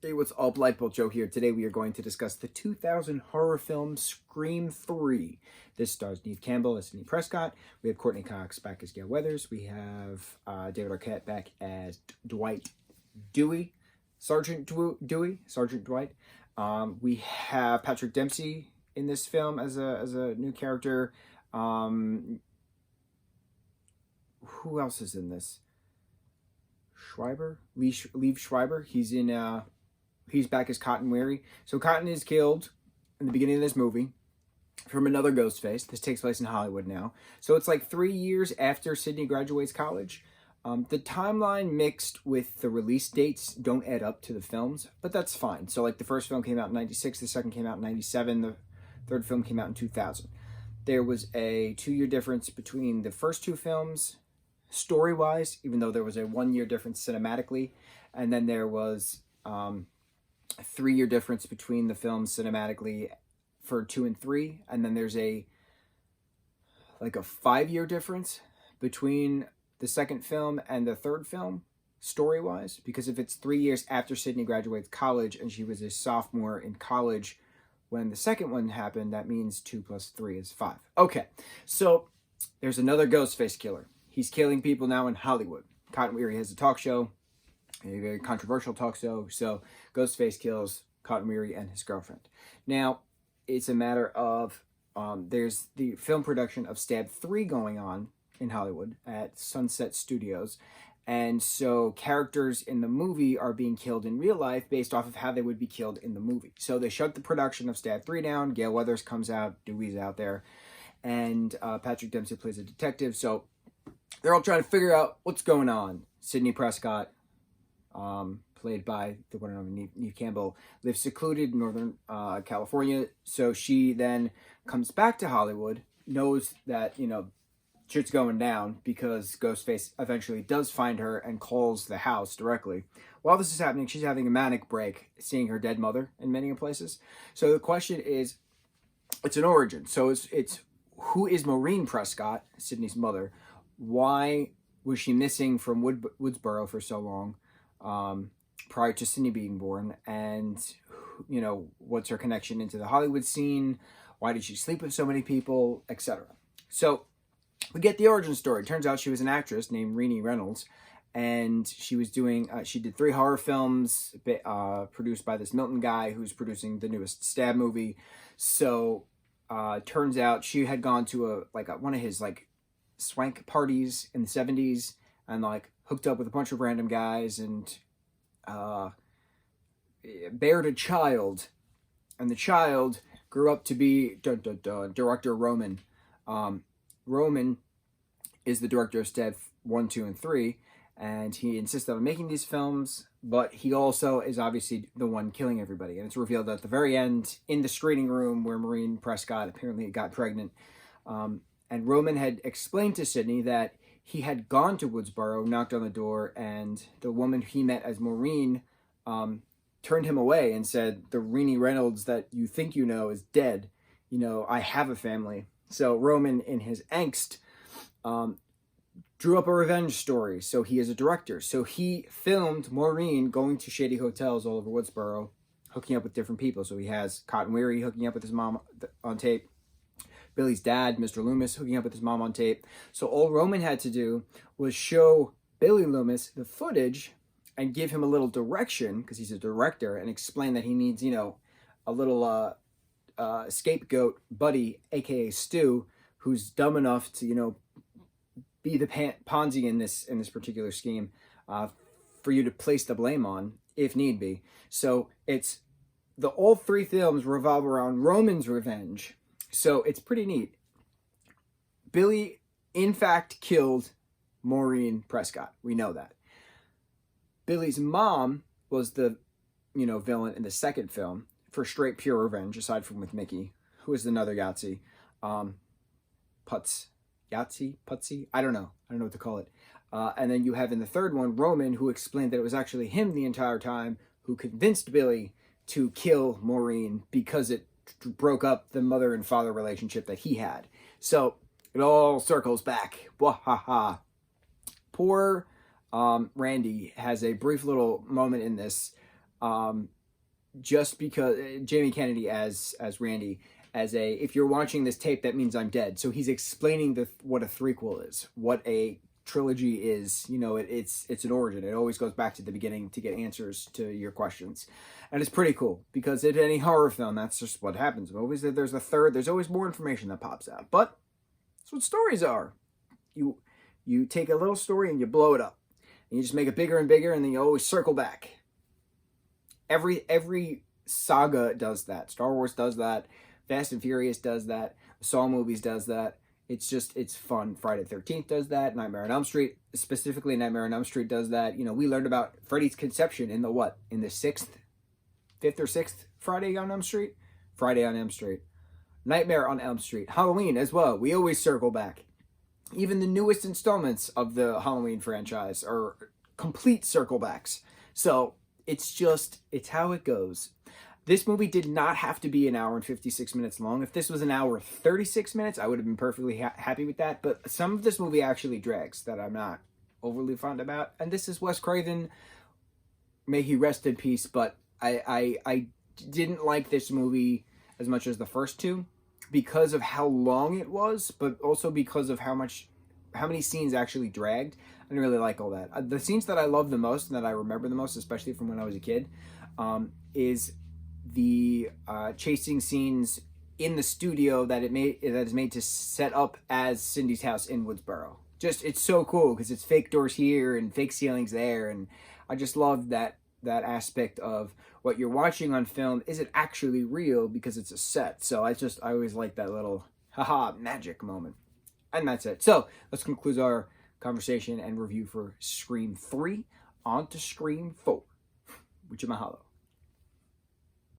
Hey, what's up? Lightbolt Joe here. Today we are going to discuss the 2000 horror film Scream 3. This stars Neve Campbell as Sidney Prescott. We have Courtney Cox back as Gail Weathers. We have David Arquette back as Dwight Dewey, Sergeant Dwight. We have Patrick Dempsey in this film as a new character. Who else is in this? Liev Schreiber. He's back as Cotton Weary. So Cotton is killed in the beginning of this movie from another Ghostface. This takes place in Hollywood now. So it's like 3 years after Sidney graduates college. The timeline mixed with the release dates don't add up to the films, but that's fine. So like the first film came out in 96, the second came out in 97, the third film came out in 2000. There was a 2-year difference between the first two films, story-wise, even though there was a 1-year difference cinematically, and then there was a 3-year difference between the films cinematically for 2 and 3, and then there's a 5-year difference between the second film and the third film story-wise, because if it's 3 years after Sidney graduates college and she was a sophomore in college when the second one happened, that means 2 plus 3 is 5. Okay, so there's another Ghostface killer. He's killing people now in Hollywood. Cotton Weary has a talk show, a very controversial talk show. So Ghostface kills Cotton Weary and his girlfriend. Now, it's a matter of, there's the film production of Stab 3 going on in Hollywood at Sunset Studios. And so characters in the movie are being killed in real life based off of how they would be killed in the movie. So they shut the production of Stab 3 down. Gail Weathers comes out, Dewey's out there, and Patrick Dempsey plays a detective. So they're all trying to figure out what's going on. Sidney Prescott, played by the one and only Neve Campbell, lives secluded in Northern California. So she then comes back to Hollywood, knows that, shit's going down because Ghostface eventually does find her and calls the house directly. While this is happening, she's having a manic break, seeing her dead mother in many places. So the question is, it's an origin. So it's who is Maureen Prescott, Sidney's mother? Why was she missing from Woodsboro for so long prior to Sidney being born? And, what's her connection into the Hollywood scene? Why did she sleep with so many people, etc.? So we get the origin story. Turns out she was an actress named Renee Reynolds, and she was doing, she did 3 horror films produced by this Milton guy who's producing the newest Stab movie. So turns out she had gone to one of his swank parties in the 70s and hooked up with a bunch of random guys and bared a child, and the child grew up to be director Roman. Roman is the director of Stab 1, 2, and 3, and he insisted on making these films, but he also is obviously the one killing everybody. And it's revealed at the very end in the screening room where Maureen Prescott apparently got pregnant. And Roman had explained to Sidney that he had gone to Woodsboro, knocked on the door, and the woman he met as Maureen turned him away and said, "The Renee Reynolds that you think you know is dead. I have a family." So Roman, in his angst, drew up a revenge story. So he is a director. So he filmed Maureen going to shady hotels all over Woodsboro, hooking up with different people. So he has Cotton Weary hooking up with his mom on tape. Billy's dad, Mr. Loomis, hooking up with his mom on tape. So all Roman had to do was show Billy Loomis the footage and give him a little direction, because he's a director, and explain that he needs, a little scapegoat buddy, aka Stu, who's dumb enough to, be the Ponzi in this particular scheme, for you to place the blame on, if need be. So it's all 3 films revolve around Roman's revenge. So it's pretty neat. Billy, in fact, killed Maureen Prescott. We know that. Billy's mom was the, villain in the second film for straight pure revenge, aside from with Mickey, who is another Yahtzee. Putsy? I don't know what to call it. And then you have in the third one, Roman, who explained that it was actually him the entire time who convinced Billy to kill Maureen because it broke up the mother and father relationship that he had. So it all circles back. Wahaha. Poor Randy has a brief little moment in this Just because Jamie Kennedy as Randy, as a, if you're watching this tape, that means I'm dead. So he's explaining what a threequel is, what a trilogy is. You know, it's an origin. It always goes back to the beginning to get answers to your questions, and it's pretty cool because in any horror film, that's just what happens. Always there's a third. There's always more information that pops out, but that's what stories are. You take a little story and you blow it up, and you just make it bigger and bigger, and then you always circle back. Every saga does that. Star Wars does that. Fast and Furious does that. The Saw movies does that. It's fun. Friday the 13th does that. Nightmare on Elm Street, specifically Nightmare on Elm Street does that. You know, we learned about Freddy's conception in the fifth or sixth Friday on Elm Street? Friday on Elm Street. Nightmare on Elm Street. Halloween as well. We always circle back. Even the newest installments of the Halloween franchise are complete circle backs. So it's how it goes. This movie did not have to be an hour and 56 minutes long. If this was an hour 36 minutes, I would have been perfectly happy with that. But some of this movie actually drags that I'm not overly fond about. And this is Wes Craven. May he rest in peace. But I didn't like this movie as much as the first two because of how long it was, but also because of how many scenes actually dragged. I didn't really like all that. The scenes that I love the most and that I remember the most, especially from when I was a kid, is the chasing scenes in the studio that is made to set up as Cindy's house in Woodsboro. Just, it's so cool because it's fake doors here and fake ceilings there, and I just love that aspect of what you're watching on film isn't actually real because it's a set. So I always like that little haha magic moment. And that's it. So let's conclude our conversation and review for Scream 3. On to Scream 4. Mucho mahalo.